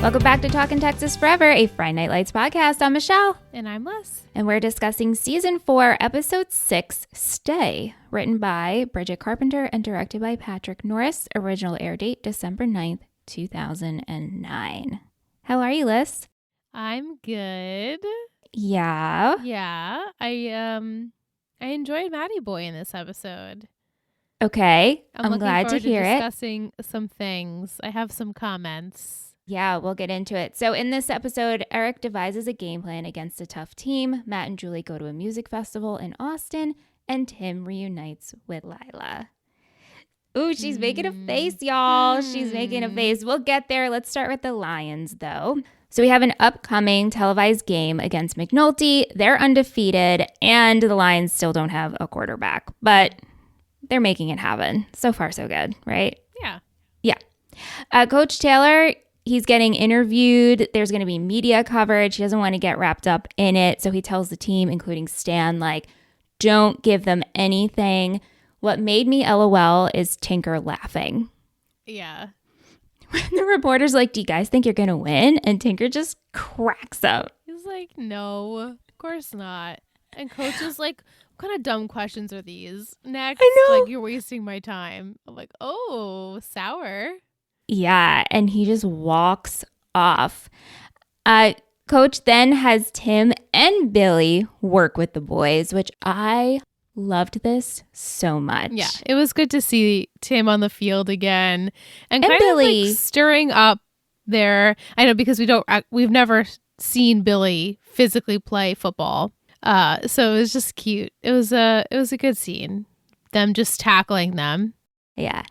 Welcome back to Talkin' Texas Forever, a Friday Night Lights podcast. I'm Michelle. And I'm Liz. And we're discussing Season 4, Episode 6, Stay, written by Bridget Carpenter and directed by Patrick Norris. Original air date, December 9th, 2009. How are you, Liz? I'm good. Yeah. Yeah. I enjoyed Maddie Boy in this episode. Okay. I'm glad to looking hear forward it. Discussing some things. I have some comments. Yeah, we'll get into it. So in this episode, Eric devises a game plan against a tough team. Matt and Julie go to a music festival in Austin, and Tim reunites with Lila. Ooh, she's making a face, y'all. She's making a face. We'll get there. Let's start with the Lions, though. So we have an upcoming televised game against McNulty. They're undefeated, and the Lions still don't have a quarterback, but they're making it happen. So far, so good, right? Yeah. Yeah. Coach Taylor, he's getting interviewed. There's going to be media coverage. He doesn't want to get wrapped up in it. So he tells the team, including Stan, like, don't give them anything. What made me LOL is Tinker laughing. Yeah. When the reporter's like, do you guys think you're going to win? And Tinker just cracks up. He's like, no, of course not. And Coach is like, what kind of dumb questions are these? Next, I know. like, you're wasting my time. I'm like, oh, sour. Yeah, and he just walks off. Coach then has Tim and Billy work with the boys, which I loved this so much. Yeah, it was good to see Tim on the field again and kind Billy. of like stirring up their. I know because we've never seen Billy physically play football, so it was just cute. It was a good scene. Them just tackling them. Yeah,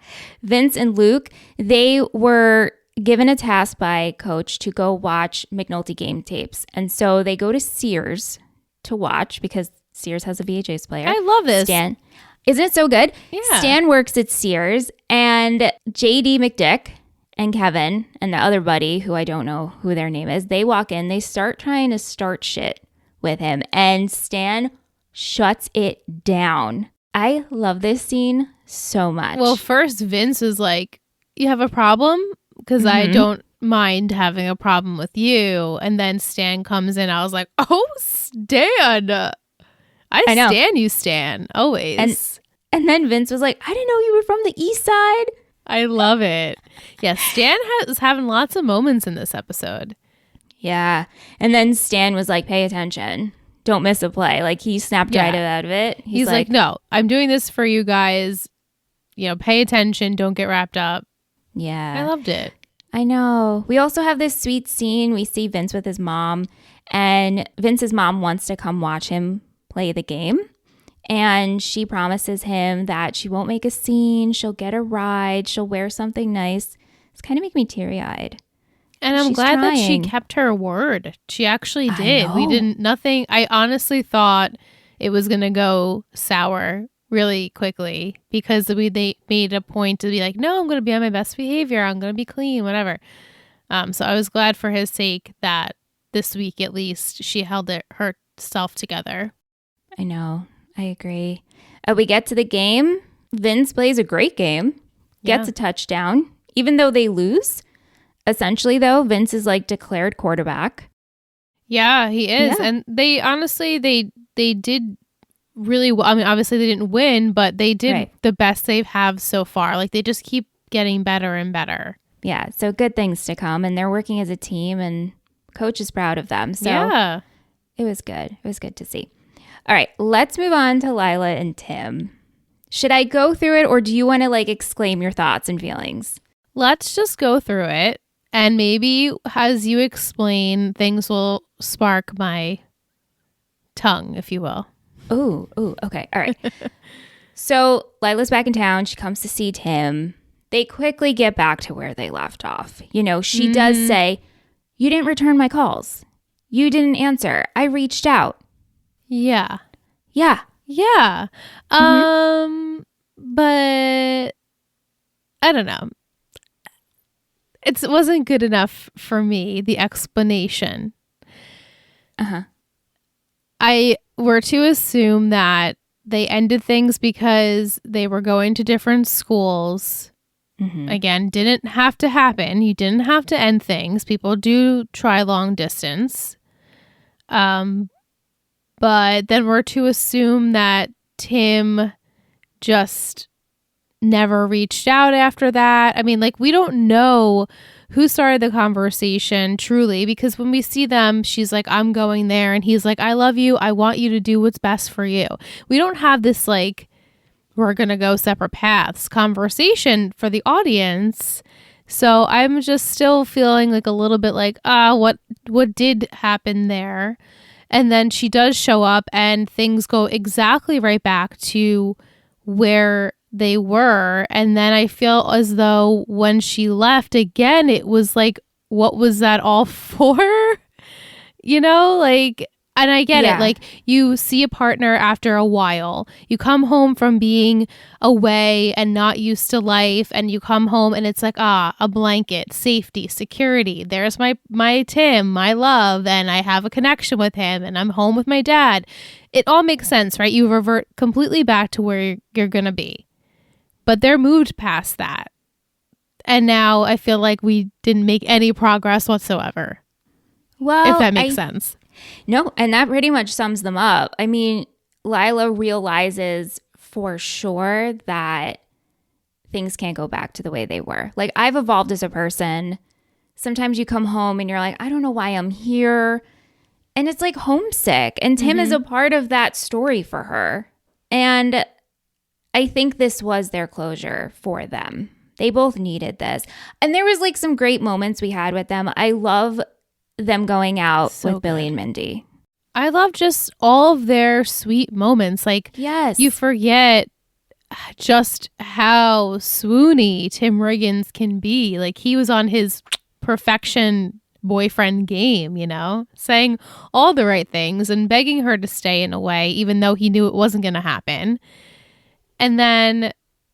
Vince and Luke, they were given a task by Coach to go watch McNulty game tapes, and so they go to Sears to watch because Sears has a VHS player. I love this. Stan, isn't it so good? Yeah. Stan works at Sears, and JD McDick and Kevin and the other buddy, who I don't know who their name is, they walk in, they start trying to start shit with him, and Stan shuts it down. I love this scene so much. Well, first Vince was like, you have a problem? Because I don't mind having a problem with you. And then Stan comes in. I was like, oh, Stan. I know. stan you, Stan. Always. And then Vince was like, I didn't know you were from the East Side. I love it. Yeah, Stan is having lots of moments in this episode. Yeah. And then Stan was like, pay attention. Don't miss a play. Like, he snapped right out of it. He's like, no, I'm doing this for you guys. You know, pay attention. Don't get wrapped up. Yeah. I loved it. I know. We also have this sweet scene. We see Vince with his mom, and Vince's mom wants to come watch him play the game. And she promises him that she won't make a scene. She'll get a ride. She'll wear something nice. It's kind of making me teary-eyed. And I'm She's glad that she trying. kept her word. She actually I did. We know. didn't, nothing. I honestly thought it was going to go sour really quickly because they made a point to be like, no, I'm going to be on my best behavior. I'm going to be clean, whatever. So I was glad for his sake that this week, at least, she held herself together. I know. I agree. We get to the game. Vince plays a great game. Gets a touchdown. Even though they lose. Essentially, though, Vince is like declared quarterback. Yeah, he is. Yeah. And they honestly, they did really well. I mean, obviously they didn't win, but they did the best they have so far. Like, they just keep getting better and better. Yeah, so good things to come. And they're working as a team, and Coach is proud of them. So yeah. It was good. It was good to see. All right, let's move on to Lila and Tim. Should I go through it, or do you want to like exclaim your thoughts and feelings? Let's just go through it. And maybe as you explain, things will spark my tongue, if you will. Ooh, okay. All right. So Lila's back in town. She comes to see Tim. They quickly get back to where they left off. You know, she does say, you didn't return my calls. You didn't answer. I reached out. Yeah. Yeah. Yeah. But I don't know. It wasn't good enough for me, the explanation. I were to assume that they ended things because they were going to different schools Again, didn't have to happen. You didn't have to end things. People do try long distance. But then we're to assume that Tim just never reached out after that. I mean, like, we don't know who started the conversation truly, because when we see them, she's like, I'm going there. And he's like, I love you. I want you to do what's best for you. We don't have this, like, we're going to go separate paths conversation for the audience. So I'm just still feeling like a little bit like, what did happen there? And then she does show up and things go exactly right back to where they were. And then I feel as though when she left again, it was like, what was that all for? You know, like, and I get it. Like, you see a partner after a while. You come home from being away and not used to life, and you come home and it's like, a blanket, safety, security. There's my Tim, my love, and I have a connection with him, and I'm home with my dad. It all makes sense, right? You revert completely back to where you're going to be. But they're moved past that. And now I feel like we didn't make any progress whatsoever. Well, if that makes sense. No, and that pretty much sums them up. I mean, Lila realizes for sure that things can't go back to the way they were. Like, I've evolved as a person. Sometimes you come home and you're like, I don't know why I'm here. And it's like homesick. And Tim is a part of that story for her. And I think this was their closure for them. They both needed this. And there was like some great moments we had with them. I love them going out with Billy and Mindy. I love just all of their sweet moments. Like, yes, you forget just how swoony Tim Riggins can be. Like, he was on his perfection boyfriend game, you know, saying all the right things and begging her to stay in a way, even though he knew it wasn't going to happen. And then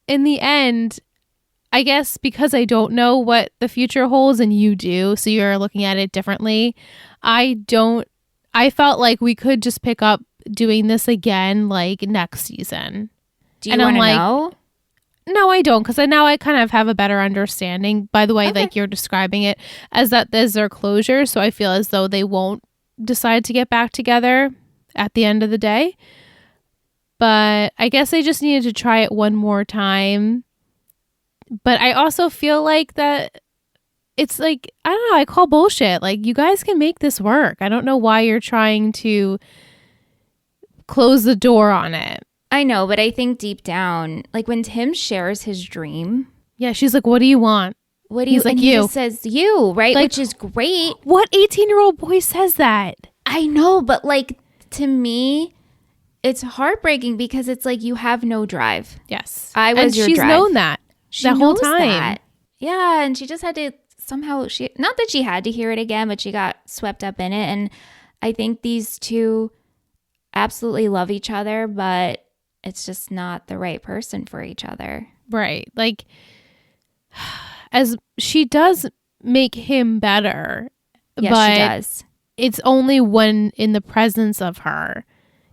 in the end, I guess because I don't know what the future holds and you do, so you're looking at it differently, I felt like we could just pick up doing this again, like, next season. Do you want to know? No, I don't, because now I kind of have a better understanding. By the way, like, you're describing it as that there's their closure, so I feel as though they won't decide to get back together at the end of the day. But I guess I just needed to try it one more time. But I also feel like that it's like, I don't know, I call bullshit. Like, you guys can make this work. I don't know why you're trying to close the door on it. I know, but I think deep down, like, when Tim shares his dream. Yeah, she's like, what do you want? What do you, like, he just says you, right? Like, which is great. What 18-year-old boy says that? I know, but like, to me, it's heartbreaking because it's like, you have no drive. Yes. I was your drive. She's known that. The whole time. That. Yeah, and she just had to somehow, not that she had to hear it again, but she got swept up in it. And I think these two absolutely love each other, but it's just not the right person for each other. Right. Like, as she does make him better. Yes, but she does. It's only when in the presence of her.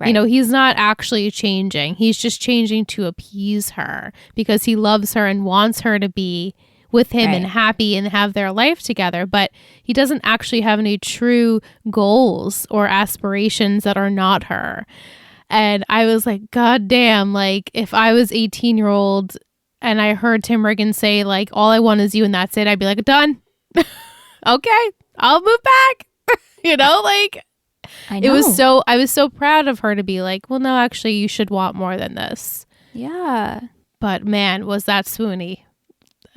Right. You know, he's not actually changing. He's just changing to appease her because he loves her and wants her to be with him and happy and have their life together. But he doesn't actually have any true goals or aspirations that are not her. And I was like, God damn, like, if I was 18-year-old and I heard Tim Riggins say, like, all I want is you and that's it, I'd be like, done. Okay, I'll move back. You know, like, I know. I was so proud of her to be like, well, no, actually, you should want more than this. Yeah. But man, was that swoony.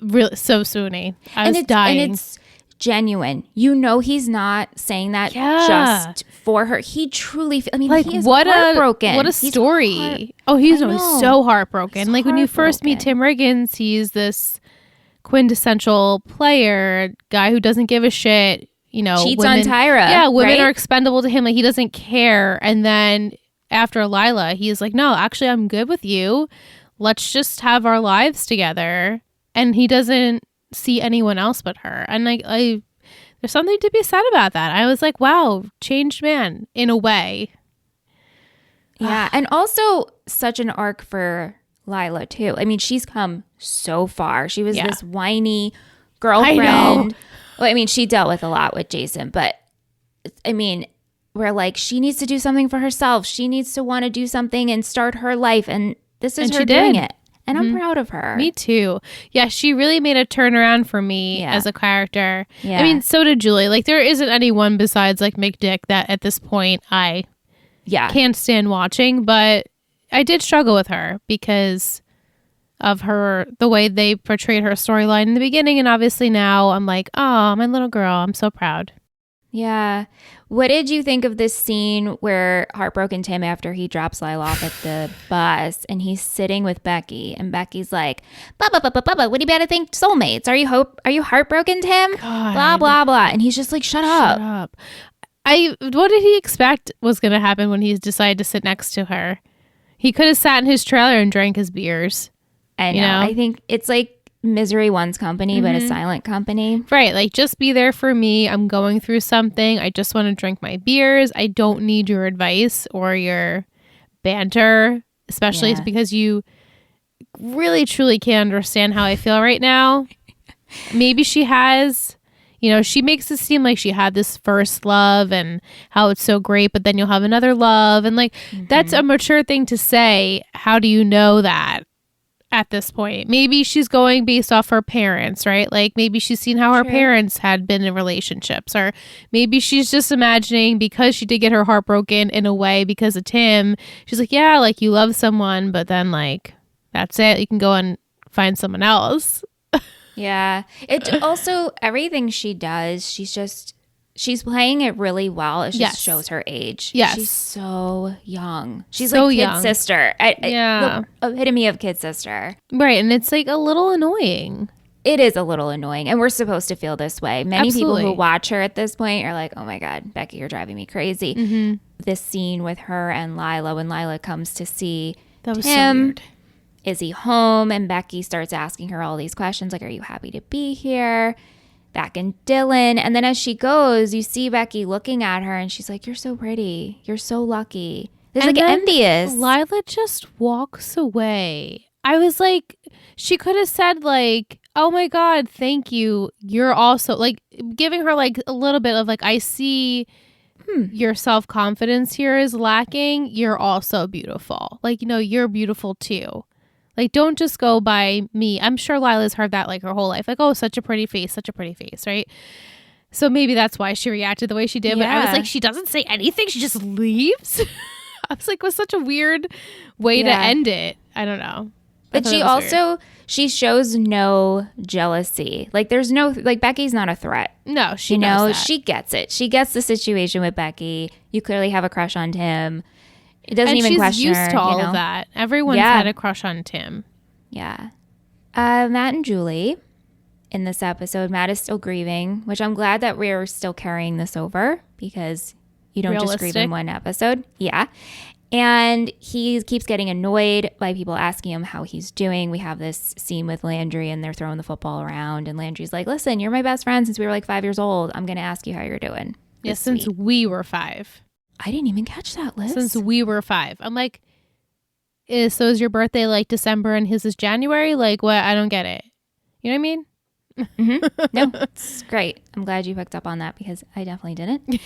Really, so swoony. I was dying. And it's genuine. You know, he's not saying that just for her. He truly, I mean, like, he is heartbroken. What a story. He's so heartbroken. Like, when you first meet Tim Riggins, he's this quintessential player, guy who doesn't give a shit. You know, cheats on Tyra. Yeah, women are expendable to him. Like, he doesn't care. And then after Lila, he's like, no, actually, I'm good with you. Let's just have our lives together. And he doesn't see anyone else but her. And I there's something to be said about that. I was like, wow, changed man in a way. Yeah. And also such an arc for Lila too. I mean, she's come so far. She was Yeah. this whiny I girlfriend. know. Well, I mean, she dealt with a lot with Jason, but I mean, we're like, she needs to do something for herself. She needs to want to do something and start her life. And this is And her she doing did. it. And I'm proud of her. Me too. Yeah, she really made a turnaround for me Yeah. as a character. Yeah. I mean, so did Julie. Like, there isn't anyone besides like McDick that at this point I can't stand watching, but I did struggle with her because of the way they portrayed her storyline in the beginning, and obviously now I'm like, oh, my little girl, I'm so proud. Yeah. What did you think of this scene where Heartbroken Tim, after he drops Lila off at the bus and he's sitting with Becky, and Becky's like, Bubba, what do you better think soulmates? Are you heartbroken, Tim? God. Blah, blah, blah. And he's just like, shut up. What did he expect was going to happen when he decided to sit next to her? He could have sat in his trailer and drank his beers. I know. You know? I think it's like misery one's company, but a silent company. Right. Like, just be there for me. I'm going through something. I just want to drink my beers. I don't need your advice or your banter, especially because you really, truly can't understand how I feel right now. Maybe she has, she makes it seem like she had this first love and how it's so great, but then you'll have another love. And like, that's a mature thing to say. How do you know that? At this point, maybe she's going based off her parents, right? Like, maybe she's seen how her parents had been in relationships, or maybe she's just imagining, because she did get her heart broken in a way because of Tim. She's like, yeah, like, you love someone, but then like, that's it. You can go and find someone else. Yeah. It also, everything she does, she's playing it really well. It just shows her age. Yes. She's so young. She's So like kid young. sister. The epitome of kid sister. Right. And it's like a little annoying. It is a little annoying. And we're supposed to feel this way. Many people Absolutely. who watch her at this point are like, oh my God, Becky, you're driving me crazy. This scene with her and Lila, when Lila comes to see That was Tim, so weird. is he home? And Becky starts asking her all these questions like, are you happy to be here? Back in Dylan. And then as she goes, you see Becky looking at her and she's like, you're so pretty. You're so lucky. There's like envious. Lila just walks away. I was like, she could have said like, oh my God, thank you. You're also like giving her like a little bit of like, I see your self-confidence here is lacking. You're also beautiful. Like, you're beautiful too. Like, don't just go by me. I'm sure Lila's heard that like her whole life. Like, oh, such a pretty face, right? So maybe that's why she reacted the way she did. But I was like, she doesn't say anything. She just leaves. I was like, it was such a weird way to end it. I don't know. But she shows no jealousy. Like, there's no, like, Becky's not a threat. No, she knows that. She gets it. She gets the situation with Becky. You clearly have a crush on Tim. It doesn't even question her. And she's used to all of that. Everyone's had a crush on Tim. Yeah. Matt and Julie in this episode. Matt is still grieving, which I'm glad that we're still carrying this over because you don't just grieve in one episode. Yeah. And he keeps getting annoyed by people asking him how he's doing. We have this scene with Landry and they're throwing the football around. And Landry's like, listen, you're my best friend since we were like 5 years old. I'm going to ask you how you're doing. Yes, since we were 5. I didn't even catch that, Liz. Since we were 5. I'm like, so is your birthday like December and his is January? Like, what? I don't get it. You know what I mean? No, it's great. I'm glad you picked up on that because I definitely didn't.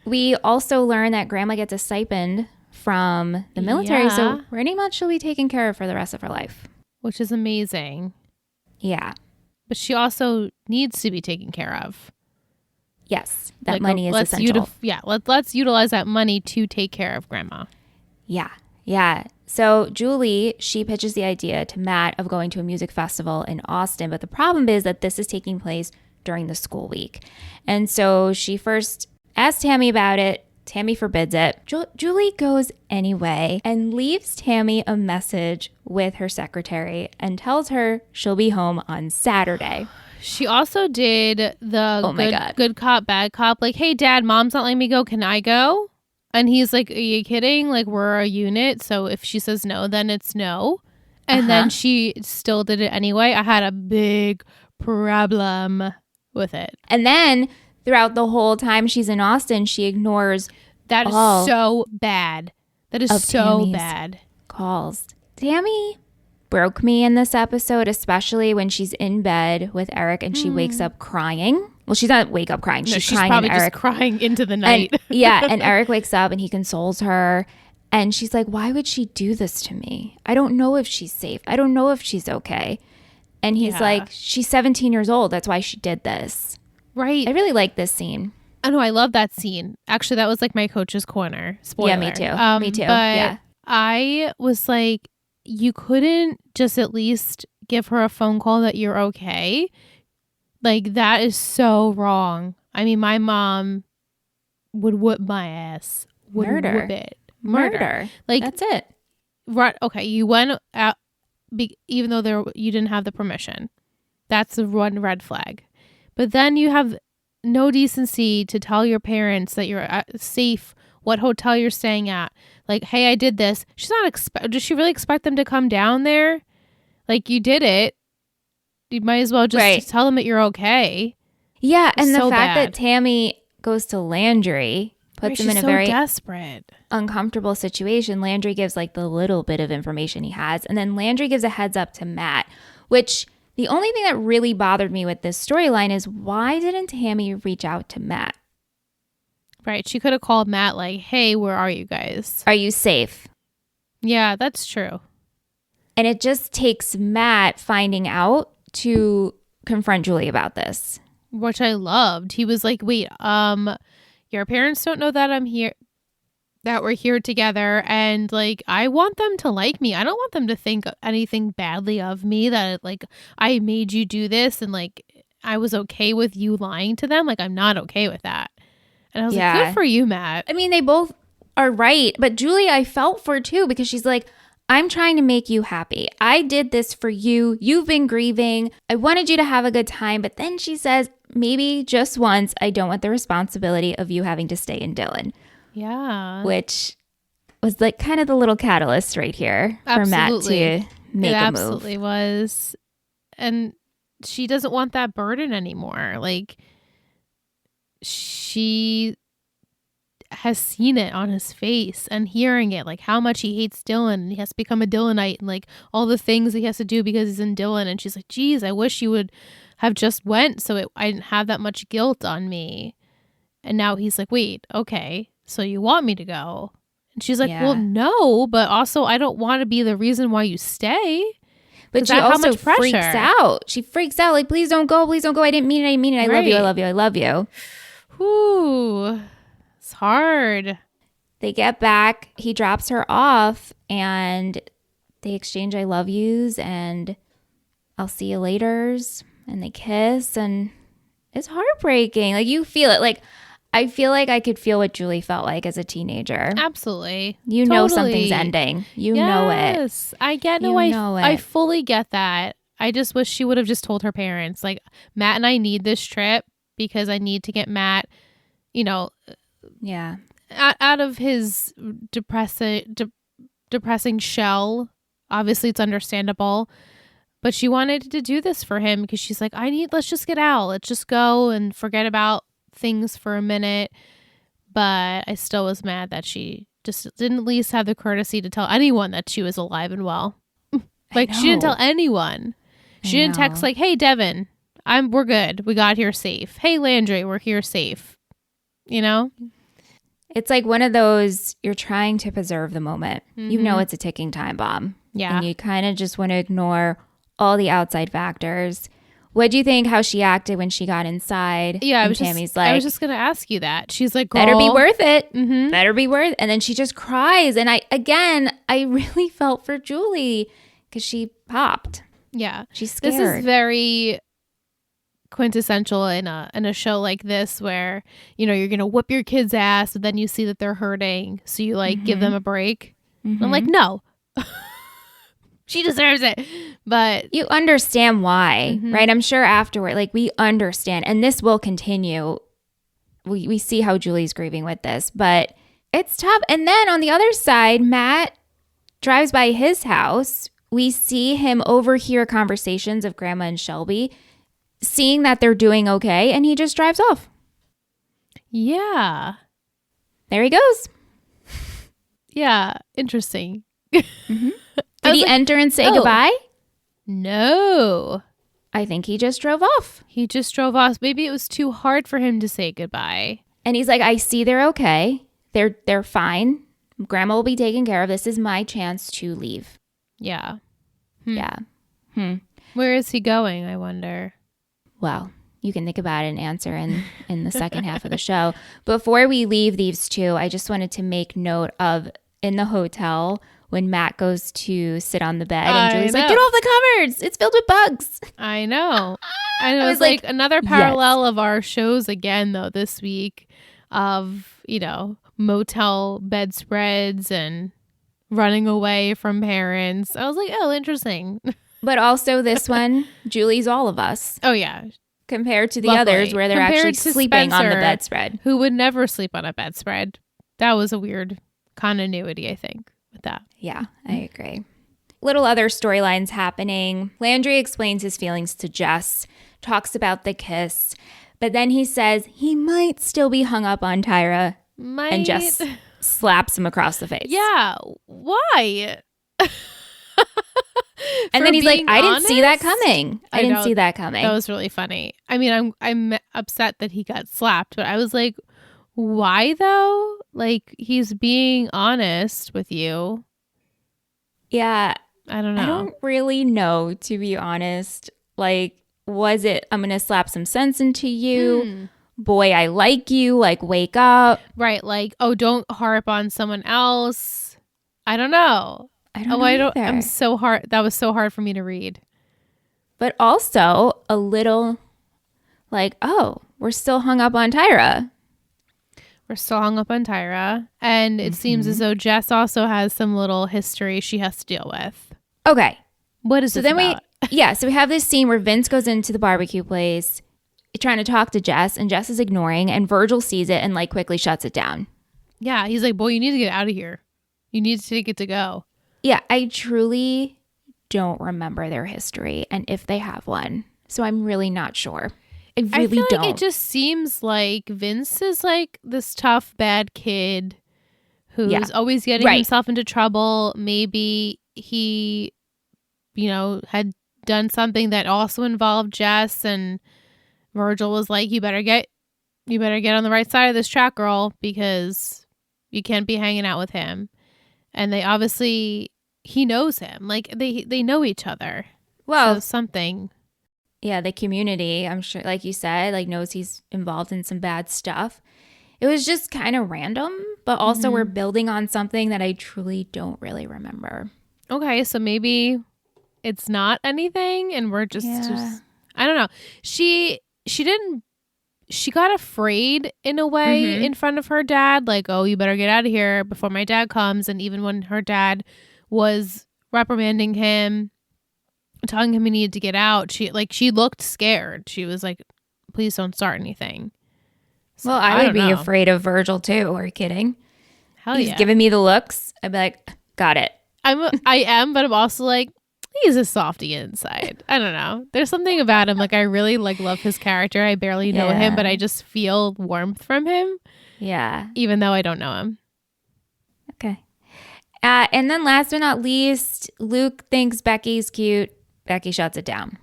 We also learned that Grandma gets a stipend from the military, so pretty much she'll be taken care of for the rest of her life. Which is amazing. Yeah. But she also needs to be taken care of. Yes, that money is essential. Let's utilize that money to take care of Grandma. Yeah. So Julie, she pitches the idea to Matt of going to a music festival in Austin, but the problem is that this is taking place during the school week. And so she first asked Tammy about it. Tammy forbids it. Julie goes anyway and leaves Tammy a message with her secretary and tells her she'll be home on Saturday. She also did the good cop, bad cop. Like, hey, Dad, Mom's not letting me go. Can I go? And he's like, are you kidding? Like, we're a unit. So if she says no, then it's no. And then she still did it anyway. I had a big problem with it. And then throughout the whole time she's in Austin, she ignores so bad. That is so Tammy's bad. calls. Tammy broke me in this episode, especially when she's in bed with Eric and she wakes up crying. Well, she's not wake up crying. She's crying, probably and Eric, just crying into the night. And, yeah, and Eric wakes up and he consoles her. And she's like, why would she do this to me? I don't know if she's safe. I don't know if she's okay. And he's like, she's 17 years old. That's why she did this. Right. I really like this scene. I know. I love that scene. Actually, that was like my coach's corner. Spoiler. Yeah, me too. Me too. But yeah. I was like, you couldn't just at least give her a phone call that you're okay. Like, that is so wrong. I mean, my mom would whip my ass. Would Murder. Whip it. Murder. Like, that's it. Right. Okay. You went out, even though you didn't have the permission. That's the one red flag. But then you have no decency to tell your parents that you're safe, what hotel you're staying at. Like, hey, I did this. She's not does she really expect them to come down there? Like, you did it. You might as well just tell them that you're okay. Yeah, and so the fact bad. that Tammy goes to Landry puts him in a so very desperate, uncomfortable situation. Landry gives like the little bit of information he has, and then Landry gives a heads up to Matt, which the only thing that really bothered me with this storyline is why didn't Tammy reach out to Matt? Right. She could have called Matt like, hey, where are you guys? Are you safe? Yeah, that's true. And it just takes Matt finding out to confront Julie about this. Which I loved. He was like, wait, your parents don't know that I'm here, that we're here together. And like, I want them to like me. I don't want them to think anything badly of me, that like I made you do this and like I was okay with you lying to them. Like, I'm not okay with that. And I was like, good for you, Matt. I mean, they both are right. But Julie, I felt for too, because she's like, I'm trying to make you happy. I did this for you. You've been grieving. I wanted you to have a good time. But then she says, maybe just once, I don't want the responsibility of you having to stay in Dillon. Yeah. Which was like kind of the little catalyst right here for Matt to make a move. It absolutely was. And she doesn't want that burden anymore. Like, she has seen it on his face and hearing it, like how much he hates Dillon and he has to become a Dillonite and like all the things he has to do because he's in Dillon. And she's like, geez, I wish you would have just went so I didn't have that much guilt on me. And now he's like, wait, okay, so you want me to go? And she's like, well, no, but also I don't want to be the reason why you stay. But she also freaks out. She freaks out like, please don't go. Please don't go. I didn't mean it. I mean it. I love you. I love you. I love you. Whew. It's hard. They get back. He drops her off and they exchange I love yous and I'll see you laters. And they kiss and it's heartbreaking. Like, you feel it. Like, I feel like I could feel what Julie felt like as a teenager. Absolutely. You know something's ending. You know it. Yes. I get no, I fully get that. I just wish she would have just told her parents, like, Matt and I need this trip because I need to get Matt, out of his depressing shell. Obviously, it's understandable. But she wanted to do this for him because she's like, let's just get out. Let's just go and forget about things for a minute. But I still was mad that she just didn't at least have the courtesy to tell anyone that she was alive and well. Like, she didn't tell anyone. She didn't text like, hey, Devin, we're good. We got here safe. Hey, Landry, we're here safe. It's like one of those, you're trying to preserve the moment. Mm-hmm. You know it's a ticking time bomb. Yeah. And you kind of just want to ignore all the outside factors. What do you think how she acted when she got inside? Yeah, I was just going to ask you that. She's like, girl, better be worth it. Mm-hmm. Better be worth it. And then she just cries. And I really felt for Julie because she popped. Yeah. She's scared. This is very quintessential in a show like this where, you're going to whoop your kid's ass, but then you see that they're hurting. So you give them a break. Mm-hmm. I'm like, no. She deserves it. But you understand why, right? I'm sure afterward, we understand. And this will continue. We see how Julie's grieving with this, but it's tough. And then on the other side, Matt drives by his house. We see him overhear conversations of Grandma and Shelby, seeing that they're doing okay, and he just drives off. Yeah. There he goes. Yeah. Interesting. Did he enter and say oh. goodbye? No. I think he just drove off. He just drove off. Maybe it was too hard for him to say goodbye. And he's like, I see they're okay. They're fine. Grandma will be taken care of. This is my chance to leave. Yeah. Yeah. Where is he going, I wonder? Well, you can think about it and answer in the second half of the show. Before we leave these two, I just wanted to make note of in the hotel when Matt goes to sit on the bed and Julie's like, get off the covers. It's filled with bugs. I know. And it was like another parallel of our shows again, though, this week of, motel bedspreads and running away from parents. I was like, oh, interesting. But also this one, Julie's all of us. Oh, yeah. Compared to the others where they're actually sleeping on the bedspread. Who would never sleep on a bedspread. That was a weird continuity, I think, with that. Yeah, I agree. Little other storylines happening. Landry explains his feelings to Jess, talks about the kiss, but then he says he might still be hung up on Tyra. And Jess slaps him across the face. Yeah, why? And then he's like, I didn't see that coming. I didn't see that coming. That was really funny. I mean, I'm upset that he got slapped, but I was like, why though? Like, he's being honest with you. Yeah. I don't know. I don't really know, to be honest. Like, was it, I'm going to slap some sense into you? Boy, I like you. Like, wake up. Right. Like, oh, don't harp on someone else. I don't know. I'm so hard. That was so hard for me to read. But also a little like, oh, we're still hung up on Tyra. We're still hung up on Tyra. And it seems as though Jess also has some little history she has to deal with. Okay. What is this about? So we have this scene where Vince goes into the barbecue place trying to talk to Jess, and Jess is ignoring, and Virgil sees it and like quickly shuts it down. Yeah. He's like, boy, you need to get out of here. You need to take it to go. Yeah, I truly don't remember their history and if they have one. So I'm really not sure. I really feel don't. Like it just seems like Vince is like this tough, bad kid who's always getting himself into trouble. Maybe he, had done something that also involved Jess, and Virgil was like, you better get on the right side of this track, girl, because you can't be hanging out with him. And they obviously, he knows him. Like, they know each other. Well, so something. Yeah, the community, I'm sure, like you said, like knows he's involved in some bad stuff. It was just kind of random, but also we're building on something that I truly don't really remember. Okay, so maybe it's not anything and we're just I don't know. She got afraid in a way in front of her dad, like, oh, you better get out of here before my dad comes. And even when her dad was reprimanding him, telling him he needed to get out, she looked scared. She was like, please don't start anything. So, well, I would be afraid of Virgil too. Are you kidding? Hell He's giving me the looks. I'd be like, got it. I am, but I'm also like, he's a softie inside. I don't know. There's something about him. Like, I really love his character. I barely know him, but I just feel warmth from him. Yeah. Even though I don't know him. Okay. And then last but not least, Luke thinks Becky's cute. Becky shuts it down.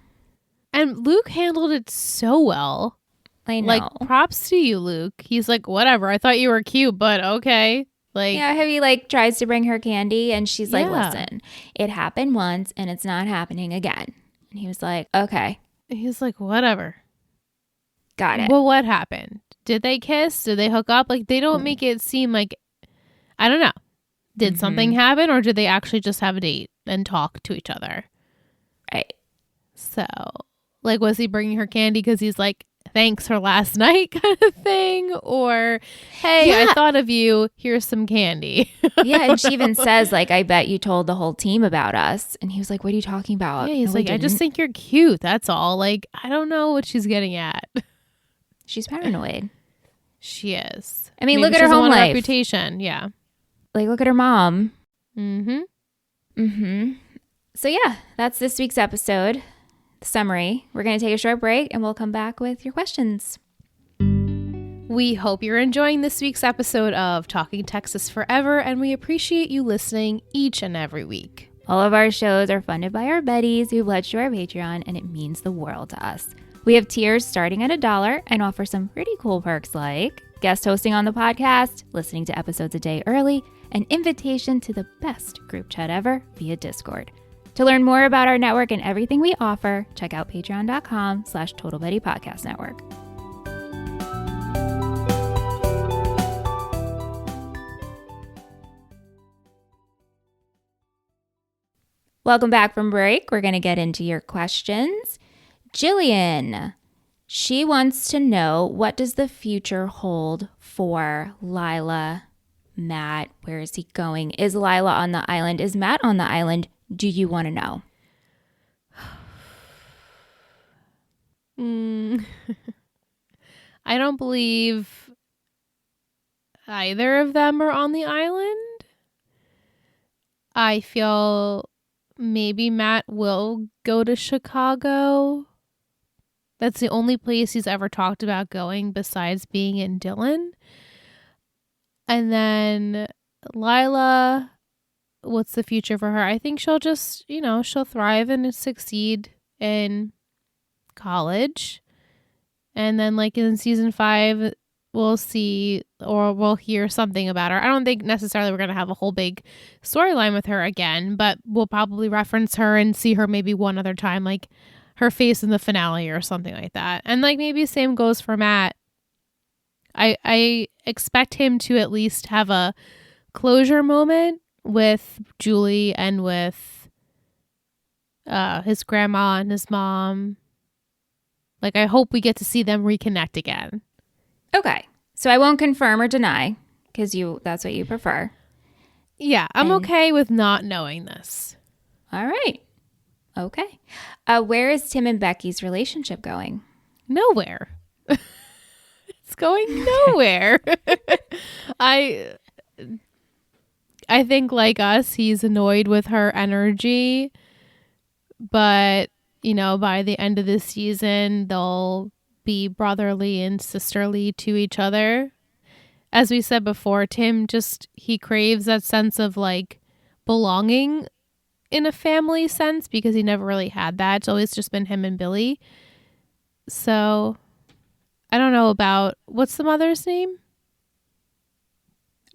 And Luke handled it so well. I know. Like, props to you, Luke. He's like, whatever. I thought you were cute, but okay. Like, yeah, he tries to bring her candy and she's like, listen, it happened once and it's not happening again. And he was like, okay. He's like, whatever. Got it. Well, what happened? Did they kiss? Did they hook up? Like, they don't make it seem like, I don't know. Did something happen, or did they actually just have a date and talk to each other? Right. So, like, was he bringing her candy because he's like, thanks for last night kind of thing? Or, hey, I thought of you. Here's some candy. Yeah, and she even says, like, I bet you told the whole team about us. And he was like, what are you talking about? Yeah, he's like, I just think you're cute. That's all. Like, I don't know what she's getting at. She's paranoid. She is. I mean, look at her home life. Reputation. Yeah. Like, look at her mom. Mm-hmm. So, yeah, that's this week's episode. Summary. We're going to take a short break and we'll come back with your questions. We hope you're enjoying this week's episode of Talking Texas Forever, and we appreciate you listening each and every week. All of our shows are funded by our buddies who pledge to our Patreon, and it means the world to us. We have tiers starting at $1 and offer some pretty cool perks like guest hosting on the podcast, listening to episodes a day early, an invitation to the best group chat ever via Discord. To learn more about our network and everything we offer, check out patreon.com/Total Buddy Podcast Network. Welcome back from break. We're going to get into your questions. Jillian, she wants to know, what does the future hold for Lila, Matt? Where is he going? Is Lila on the island? Is Matt on the island? Do you want to know? I don't believe either of them are on the island. I feel maybe Matt will go to Chicago. That's the only place he's ever talked about going besides being in Dillon. And then Lila, what's the future for her? I think she'll just, she'll thrive and succeed in college. And then like in season 5, we'll see or we'll hear something about her. I don't think necessarily we're going to have a whole big storyline with her again, but we'll probably reference her and see her maybe one other time, like her face in the finale or something like that. And like maybe same goes for Matt. I expect him to at least have a closure moment with Julie and with his grandma and his mom. Like, I hope we get to see them reconnect again. Okay. So I won't confirm or deny because that's what you prefer. Yeah, I'm okay with not knowing this. All right. Okay. Where is Tim and Becky's relationship going? Nowhere. It's going nowhere. I think like us, he's annoyed with her energy, but by the end of this season, they'll be brotherly and sisterly to each other. As we said before, Tim he craves that sense of like belonging in a family sense because he never really had that. It's always just been him and Billy. So I don't know about, what's the mother's name?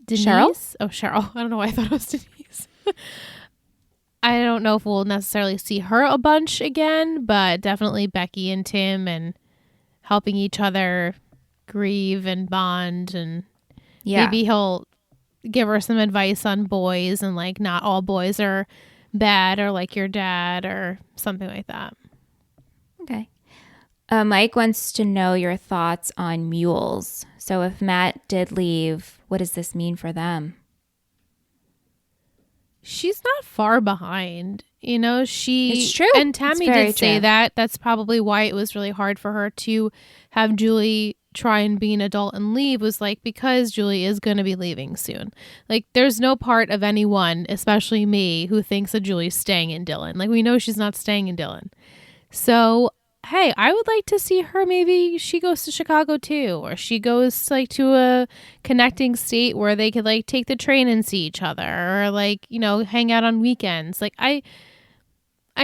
Denise? Cheryl? Oh, Cheryl. I don't know why I thought it was Denise. I don't know if we'll necessarily see her a bunch again, but definitely Becky and Tim and helping each other grieve and bond. And maybe he'll give her some advice on boys and like not all boys are bad or like your dad or something like that. Okay. Mike wants to know your thoughts on mules. So if Matt did leave, what does this mean for them? She's not far behind. It's true. And Tammy did say that. That's probably why it was really hard for her to have Julie try and be an adult and leave, was like because Julie is going to be leaving soon. Like there's no part of anyone, especially me, who thinks that Julie's staying in Dillon. Like we know she's not staying in Dillon. So hey, I would like to see her, maybe she goes to Chicago too, or she goes like to a connecting state where they could like take the train and see each other, or like, hang out on weekends. Like I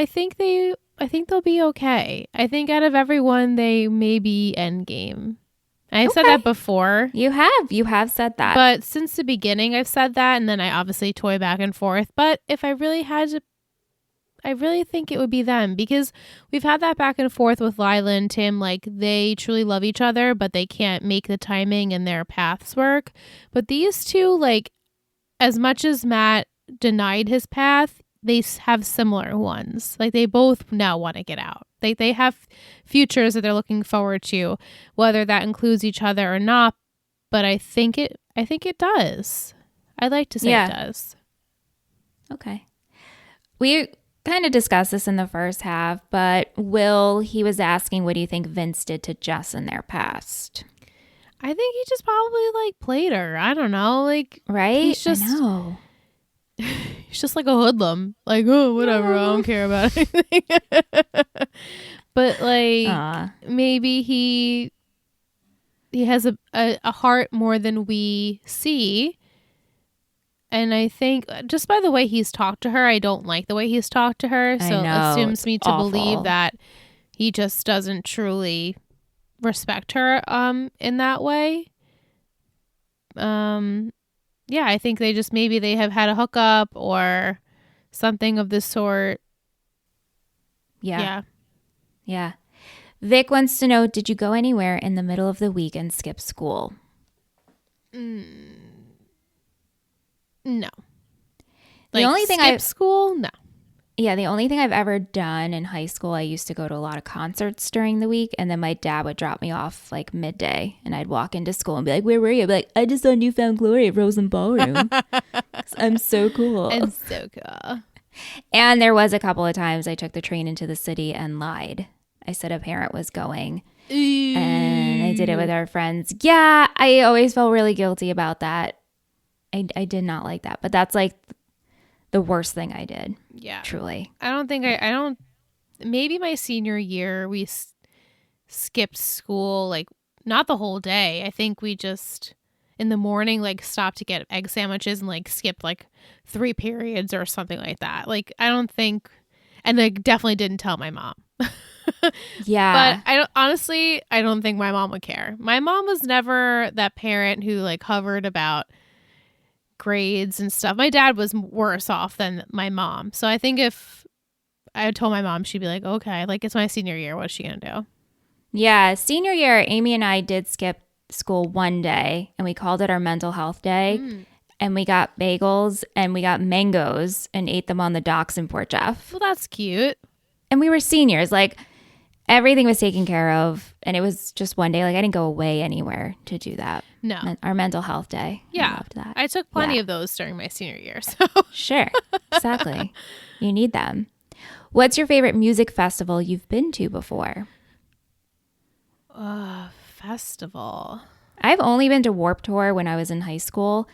think they'll be okay. I think out of everyone, they may be endgame. I've said that before. You have said that. But since the beginning, I've said that, and then I obviously toy back and forth. But if I really had to, I really think it would be them, because we've had that back and forth with Lila and Tim. Like they truly love each other, but they can't make the timing and their paths work. But these two, like, as much as Matt denied his path, they have similar ones. Like they both now want to get out. They have futures that they're looking forward to, whether that includes each other or not. But I think it does. I'd like to say it does. Okay. We kind of discussed this in the first half, but he was asking, what do you think Vince did to Jess in their past? I think he just probably like played her. I don't know. Like, right? He's just, I know. He's just like a hoodlum. Like, oh, whatever. I don't care about anything. But like, maybe he has a heart more than we see. And I think just by the way he's talked to her, I don't like the way he's talked to her. I So it know, assumes it's me to awful. believe that he just doesn't truly respect her in that way. Yeah, I think maybe they have had a hookup or something of this sort. Yeah. Vic wants to know, did you go anywhere in the middle of the week and skip school? No. The only thing skip school? No. Yeah, the only thing I've ever done in high school, I used to go to a lot of concerts during the week, and then my dad would drop me off like midday, and I'd walk into school and be like, "Where were you?" I'd be like, "I just saw New Found Glory at Rosen Ballroom." I'm so cool. I'm so cool. And there was a couple of times I took the train into the city and lied. I said a parent was going, and I did it with our friends. Yeah, I always felt really guilty about that. I did not like that, but that's like the worst thing I did. Yeah. Truly. I don't, maybe my senior year, we skipped school, like not the whole day. I think we just in the morning, like stopped to get egg sandwiches and like skipped like 3 periods or something like that. Like, I don't think, and I definitely didn't tell my mom. Yeah. But I don't think my mom would care. My mom was never that parent who like hovered about grades and stuff. My dad was worse off than my mom. So I think if I had told my mom, she'd be like, okay, like it's my senior year. What's she going to do? Yeah. Senior year, Amy and I did skip school one day, and we called it our mental health day. And we got bagels and we got mangoes and ate them on the docks in Port Jeff. Well, that's cute. And we were seniors. Like, everything was taken care of. And it was just one day. Like, I didn't go away anywhere to do that. No. Our mental health day. Yeah. I loved that. I took plenty of those during my senior year. So Sure. Exactly. You need them. What's your favorite music festival you've been to before? Festival. I've only been to Warped Tour when I was in high school.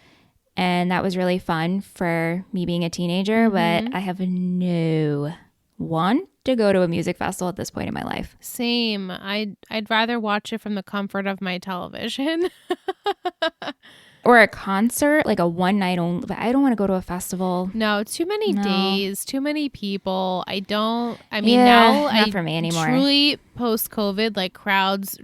And that was really fun for me being a teenager. But I have no want to go to a music festival at this point in my life. Same. I'd rather watch it from the comfort of my television. Or a concert, like a one night only. But I don't want to go to a festival. No, too many days, too many people. Now not I for me anymore. Truly post-COVID, like crowds,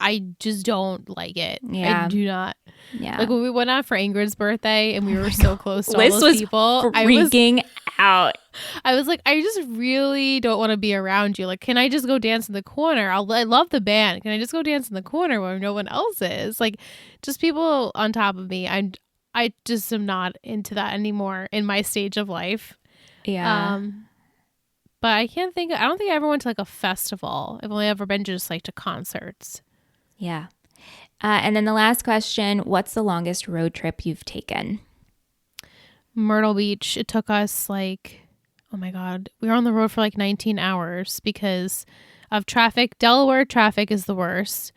I just don't like it. Yeah. I do not. Yeah. Like when we went out for Ingrid's birthday and we were so close to Liz all those was people. freaking out. I was like, I just really don't want to be around you. Like, can I just go dance in the corner? I love the band. Can I just go dance in the corner where no one else is? Like, just people on top of me. I just am not into that anymore in my stage of life. Yeah. But I don't think I ever went to like a festival. I've only ever been just like to concerts. Yeah. And then the last question, what's the longest road trip you've taken? Myrtle Beach. It took us like, oh my God, we were on the road for like 19 hours because of traffic. Delaware traffic is the worst.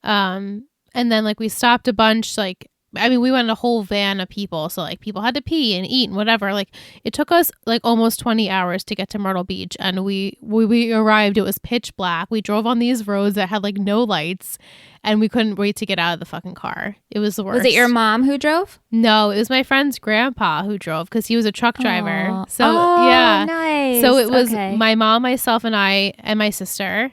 And then like we stopped a bunch, we went in a whole van of people. So like people had to pee and eat and whatever. Like it took us like almost 20 hours to get to Myrtle Beach. And we arrived, it was pitch black. We drove on these roads that had like no lights and we couldn't wait to get out of the fucking car. It was the worst. Was it your mom who drove? No, it was my friend's grandpa who drove because he was a truck driver. Aww. So yeah. Nice. So it was Okay. my mom, myself, and I, and my sister.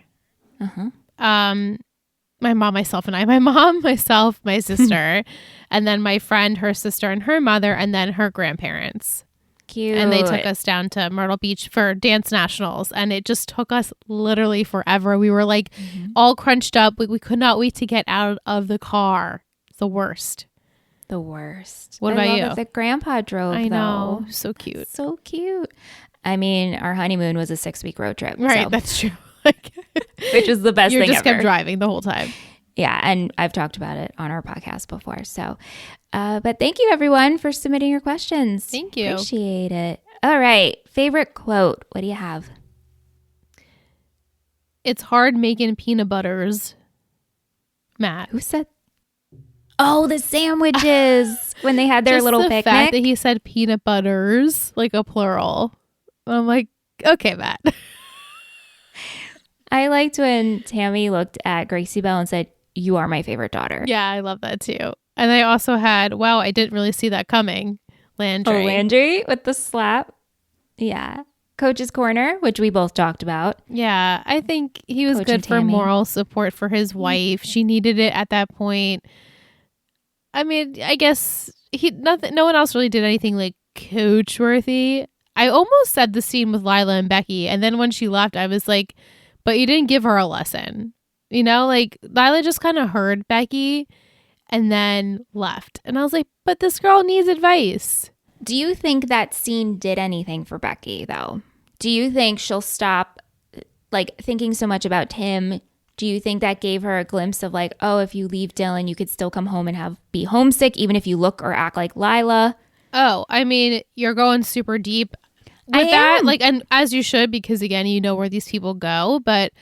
My mom, myself, and I. My mom, myself, my sister, and then my friend, her sister, and her mother, and then her grandparents. Cute. And they took us down to Myrtle Beach for dance nationals, and it just took us literally forever. We were like all crunched up. We could not wait to get out of the car. It's the worst. The worst. What about I love you? that the grandpa drove. I know, though. so cute. So cute. I mean, our honeymoon was a 6-week road trip. Right, so, that's true. Like, which is the best you thing just ever. kept driving the whole time. Yeah, and I've talked about it on our podcast before. So, but thank you everyone for submitting your questions. Thank you. Appreciate it. All right, favorite quote. What do you have? It's hard making peanut butters. Matt. Who said? Oh, the sandwiches when they had their Just little the picnic. fact that he said peanut butters, like a plural. I'm like, okay, Matt. I liked when Tammy looked at Gracie Bell and said, "You are my favorite daughter." Yeah, I love that too. And I also had, wow, I didn't really see that coming. Landry. Oh, Landry with the slap. Yeah. Coach's corner, which we both talked about. Yeah, I think he was Coach good and for Tammy. moral support for his wife. She needed it at that point. I mean, I guess no one else really did anything like coach worthy. I almost said the scene with Lila and Becky, and then when she left, I was like, but you didn't give her a lesson. You know, like Lila just kind of heard Becky and then left. And I was like, but this girl needs advice. Do you think that scene did anything for Becky, though? Do you think she'll stop, like, thinking so much about Tim? Do you think that gave her a glimpse of, like, oh, if you leave Dylan, you could still come home and be homesick, even if you look or act like Lila? Oh, I mean, you're going super deep with that. Like, and as you should, because, again, you know where these people go. But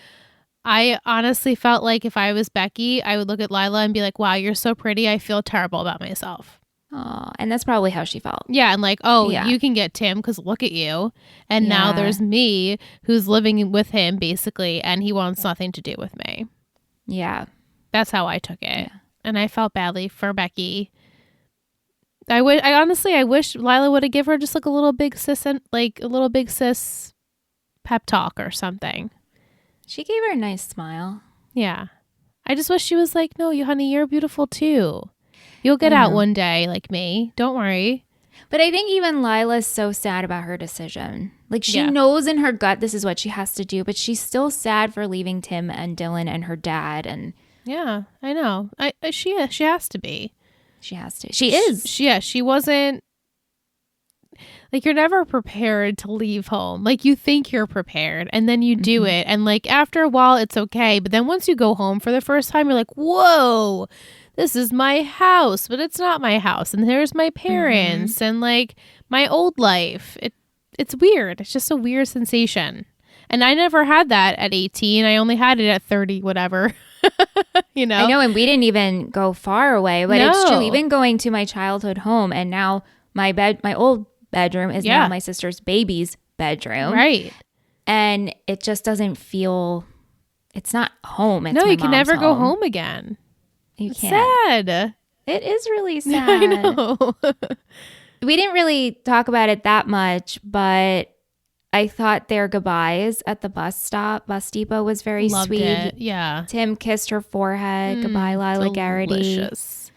I honestly felt like if I was Becky, I would look at Lila and be like, wow, you're so pretty. I feel terrible about myself. Oh, and that's probably how she felt. Yeah, and like, oh, yeah. You can get Tim because look at you. And now there's me who's living with him, basically, and he wants nothing to do with me. Yeah. That's how I took it. Yeah. And I felt badly for Becky. I honestly wish Lila would have given her just like a little big sis pep talk or something. She gave her a nice smile. Yeah. I just wish she was like, no, honey, you're beautiful too. You'll get out one day like me. Don't worry. But I think even Lila's so sad about her decision. Like, she knows in her gut this is what she has to do, but she's still sad for leaving Tim and Dylan and her dad. And yeah, I know. She has to be. She has to. She is. She wasn't. Like, you're never prepared to leave home. Like, you think you're prepared, and then you do it. And, like, after a while, it's okay. But then once you go home for the first time, you're like, whoa, this is my house. But it's not my house. And there's my parents and, like, my old life. It's weird. It's just a weird sensation. And I never had that at 18. I only had it at 30, whatever. You know? I know, and we didn't even go far away. But it's true. Even going to my childhood home, and now my old bedroom is now my sister's baby's bedroom. Right. And it just doesn't feel, it's not home. It's you can never go home again. You can't. Sad. It is really sad. I know. We didn't really talk about it that much, but I thought their goodbyes at the bus depot was very sweet. It. Yeah. Tim kissed her forehead. Goodbye, Lila Garrity. Delicious.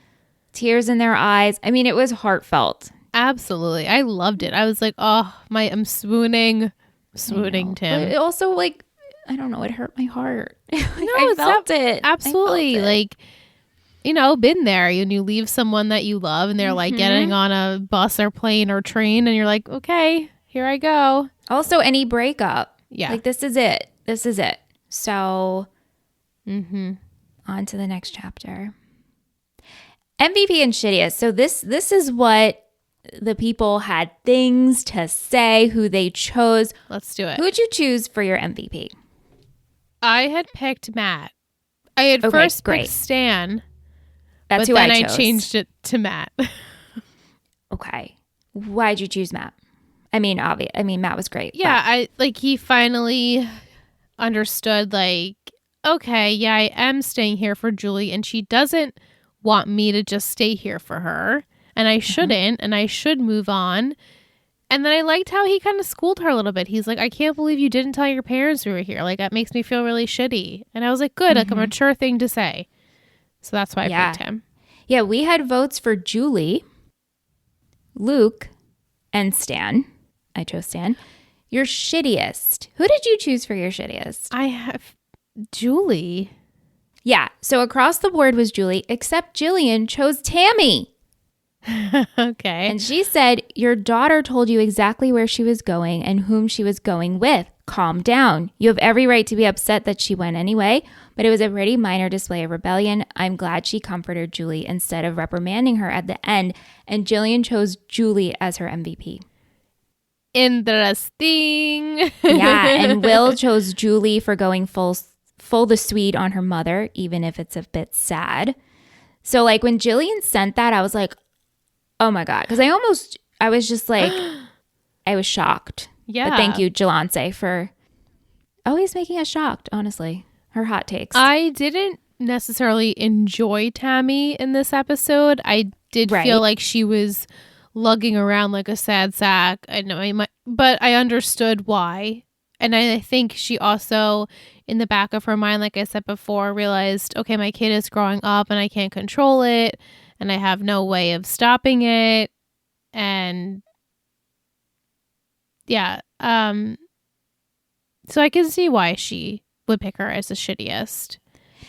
Tears in their eyes. I mean, it was heartfelt. Absolutely. I loved it. I was like, oh, I'm swooning, Tim. But it also, like, I don't know, it hurt my heart. I felt it. Absolutely. Like, you know, been there. You leave someone that you love and they're like getting on a bus or plane or train and you're like, okay, here I go. Also, any breakup. Yeah. Like, this is it. This is it. So, on to the next chapter. MVP and shittiest. So this is what the people had things to say, who they chose. Let's do it. Who'd you choose for your MVP? I had picked Matt. I had first picked Stan. That's who then I chose. I changed it to Matt. Okay. Why'd you choose Matt? I mean, Matt was great. Yeah, he finally understood, like, okay, yeah, I am staying here for Julie, and she doesn't want me to just stay here for her. And I shouldn't, and I should move on. And then I liked how he kind of schooled her a little bit. He's like, I can't believe you didn't tell your parents we were here. Like, that makes me feel really shitty. And I was like, good, like a mature thing to say. So that's why I picked him. Yeah, we had votes for Julie, Luke, and Stan. I chose Stan. Your shittiest. Who did you choose for your shittiest? I have Julie. Yeah, so across the board was Julie, except Jillian chose Tammy. Okay. And she said, your daughter told you exactly where she was going and whom she was going with. Calm down. You have every right to be upset that she went anyway, but it was a pretty minor display of rebellion. I'm glad she comforted Julie instead of reprimanding her at the end, and Jillian chose Julie as her MVP. Interesting. Yeah, and Will chose Julie for going full the Swede on her mother, even if it's a bit sad. So, like, when Jillian sent that, I was like, oh my God. Because I was just like, I was shocked. Yeah. But thank you, Jelance, for always making us shocked, honestly. Her hot takes. I didn't necessarily enjoy Tammy in this episode. I did feel like she was lugging around like a sad sack. I know, but I understood why. And I think she also, in the back of her mind, like I said before, realized, okay, my kid is growing up and I can't control it and I have no way of stopping it. And yeah, so I can see why she would pick her as the shittiest.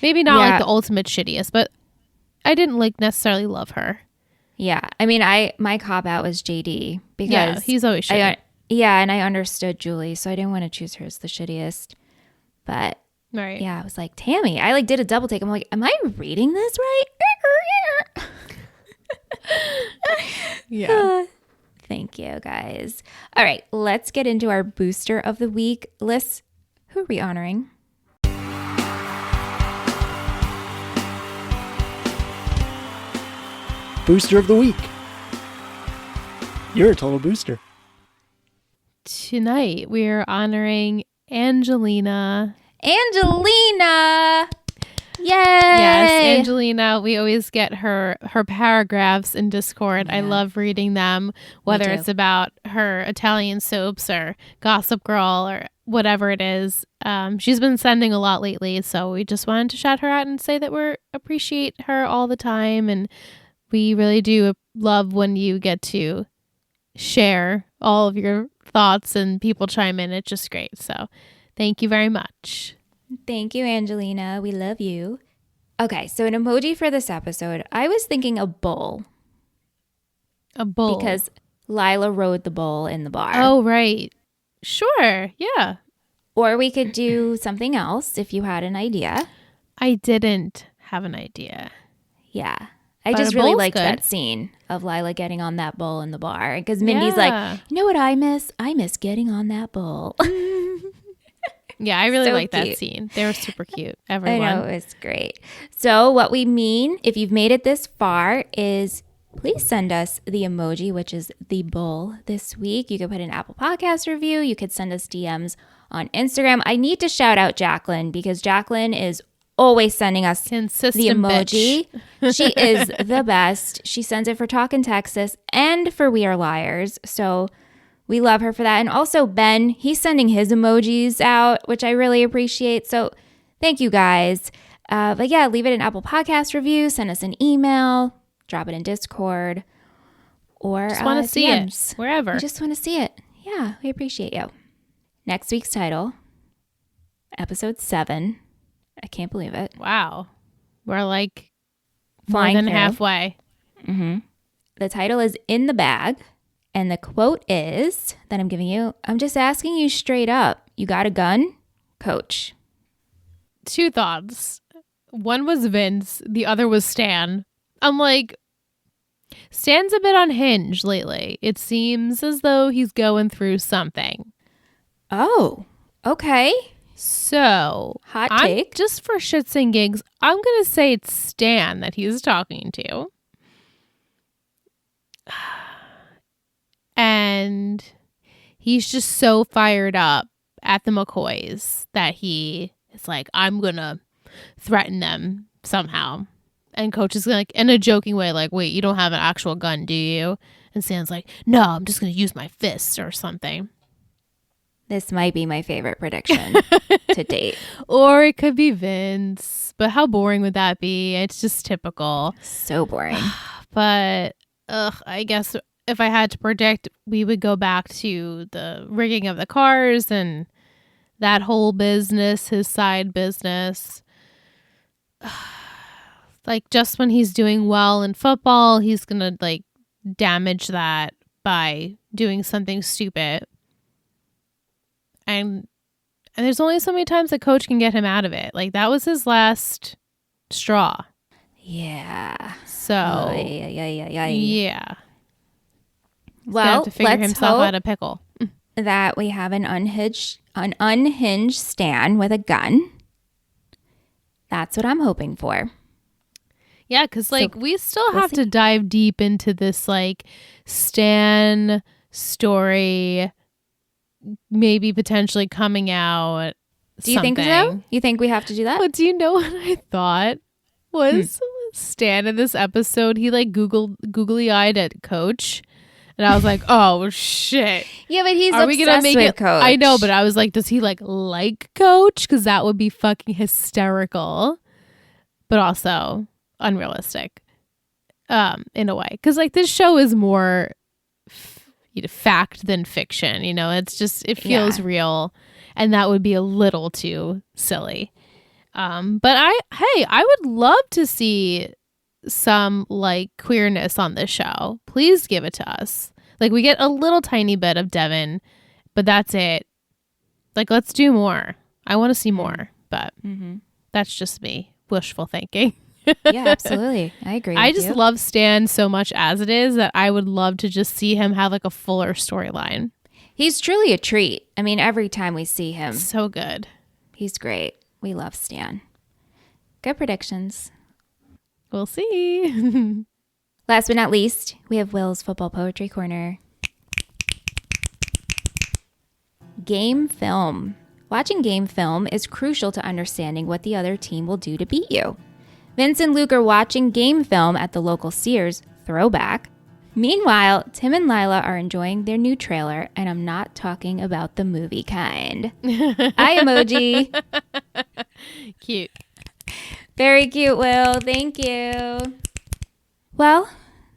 Maybe not like the ultimate shittiest, but I didn't like necessarily love her. Yeah. I mean, my cop out was JD because he's always shitty. And I understood Julie, so I didn't want to choose her as the shittiest. But right. Yeah, I was like, Tammy, I like did a double take. I'm like, am I reading this right? Yeah. Thank you, guys. All right, let's get into our booster of the week. Liz, who are we honoring? Booster of the week. You're a total booster. Tonight we are honoring Angelina. Angelina! Yay! Yes, Angelina. We always get her paragraphs in Discord. Yeah. I love reading them, whether it's about her Italian soaps or Gossip Girl or whatever it is. She's been sending a lot lately, so we just wanted to shout her out and say that we appreciate her all the time, and we really do love when you get to share all of your thoughts and people chime in. It's just great. So thank you very much. Thank you, Angelina. We love you. Okay, so an emoji for this episode. I was thinking a bull. A bull. Because Lila rode the bull in the bar. Oh, right. Sure. Yeah. Or we could do something else if you had an idea. I didn't have an idea. Yeah. I just really liked that scene of Lila getting on that bull in the bar. Because Mindy's like, you know what I miss? I miss getting on that bull. Yeah, I really like that scene. They were super cute, everyone. I know, it was great. So what we mean, if you've made it this far, is please send us the emoji, which is the bull this week. You could put an Apple Podcast review. You could send us DMs on Instagram. I need to shout out Jacqueline because Jacqueline is always sending us consistent the emoji. She is the best. She sends it for Talkin' Texas and for We Are Liars. So we love her for that. And also Ben, he's sending his emojis out, which I really appreciate. So thank you guys. But yeah, leave it an Apple Podcast review. Send us an email. Drop it in Discord. Or just want to see DMs. It wherever. We just want to see it. Yeah, we appreciate you. Next week's title, episode 7. I can't believe it. Wow. We're like flying more than halfway. Mm-hmm. The title is In the Bag. And the quote is that I'm giving you, I'm just asking you straight up. You got a gun? Coach. 2 thoughts. One was Vince. The other was Stan. I'm like, Stan's a bit unhinged lately. It seems as though he's going through something. Oh, okay. So, hot take. Just for shits and gigs, I'm going to say it's Stan that he's talking to. And he's just so fired up at the McCoys that he is like, I'm going to threaten them somehow. And Coach is like, in a joking way, like, wait, you don't have an actual gun, do you? And Stan's like, no, I'm just going to use my fists or something. This might be my favorite prediction to date. Or it could be Vince. But how boring would that be? It's just typical. So boring. But, I guess if I had to predict, we would go back to the rigging of the cars and that whole business, his side business. Like, just when he's doing well in football, he's going to, like, damage that by doing something stupid. And there's only so many times that Coach can get him out of it. Like, that was his last straw. Yeah. So. Yeah. Well, to figure let's himself hope out of pickle. that we have an unhinged Stan with a gun. That's what I'm hoping for. Yeah, because like we still have to dive deep into this like Stan story, maybe potentially coming out. Do you think so? You think we have to do that? But do you know what I thought was Stan in this episode? He like googly-eyed at Coach. And I was like, oh, shit. Yeah, but he's Are we gonna make with it? Coach. I know, but I was like, does he like Coach? Because that would be fucking hysterical, but also unrealistic, in a way. Because like this show is more fact than fiction. You know, it's just it feels real, and that would be a little too silly. But I would love to see some like queerness on this show. Please give it to us. Like we get a little tiny bit of Devin, but that's it. Like let's do more. I want to see more, but that's just me wishful thinking. Yeah, absolutely. I agree. I just love Stan so much as it is that I would love to just see him have like a fuller storyline. He's truly a treat. I mean, every time we see him, So good. he's great. We love Stan. Good predictions. We'll see. Last but not least, we have Will's Football Poetry Corner. Game film. Watching game film is crucial to understanding what the other team will do to beat you. Vince and Luke are watching game film at the local Sears, throwback. Meanwhile, Tim and Lila are enjoying their new trailer, and I'm not talking about the movie kind. Eye emoji. Cute. Very cute, Will. Thank you. Well,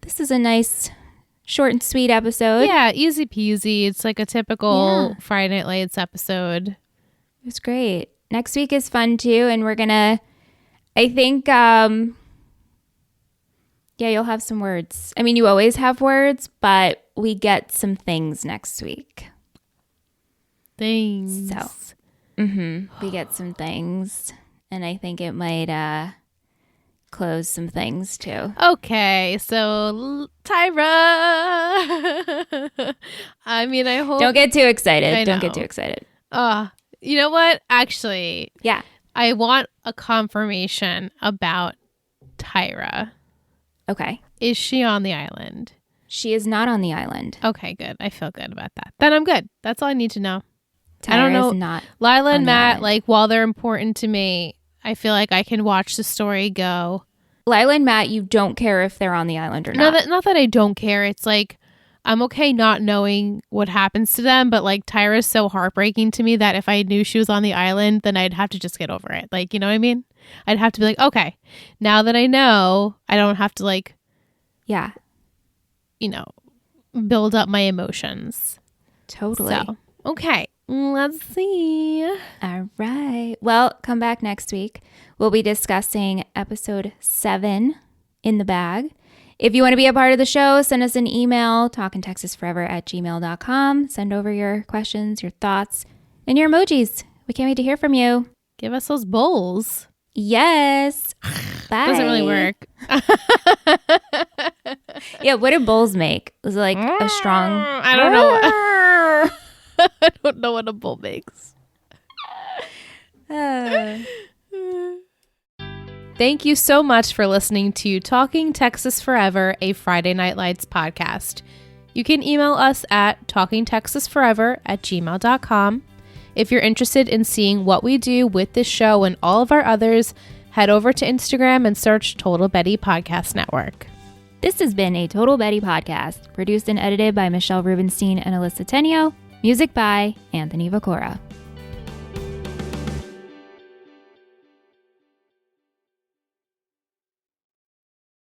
this is a nice, short and sweet episode. Yeah, easy peasy. It's like a typical Friday Night Lights episode. It was great. Next week is fun too, and we're gonna, I think, you'll have some words. I mean, you always have words, but we get some things next week. Things. So, we get some things, and I think it might close some things too. Okay, so Tyra. I mean, I hope. Don't get too excited. I Don't get know. too excited. You know what? Actually, Yeah. I want a confirmation about Tyra. Okay. Is she on the island? She is not on the island. Okay, good. I feel good about that. Then I'm good. That's all I need to know. Tyra I don't know. is not. Lila on and the Matt, island. like, while they're important to me, I feel like I can watch the story go. Lila and Matt, you don't care if they're on the island or No, not. not that I don't care. It's like I'm okay not knowing what happens to them, but like Tyra's so heartbreaking to me that if I knew she was on the island, then I'd have to just get over it. Like, you know what I mean? I'd have to be like, okay, now that I know, I don't have to like, Yeah, you know, build up my emotions. totally. So, okay, let's see. All right. Well, come back next week. We'll be discussing episode 7, In the Bag. If you want to be a part of the show, send us an email, talkingtexasforever@gmail.com. Send over your questions, your thoughts, and your emojis. We can't wait to hear from you. Give us those bowls. Yes. Bye. Doesn't really work. Yeah, what do bowls make? Was it like a strong... I don't know. I don't know what a bowl makes. Thank you so much for listening to Talking Texas Forever, a Friday Night Lights podcast. You can email us at talkingtexasforever@gmail.com. If you're interested in seeing what we do with this show and all of our others, head over to Instagram and search Total Betty Podcast Network. This has been a Total Betty podcast, produced and edited by Michelle Rubenstein and Alyssa Tenio. Music by Anthony Vacora.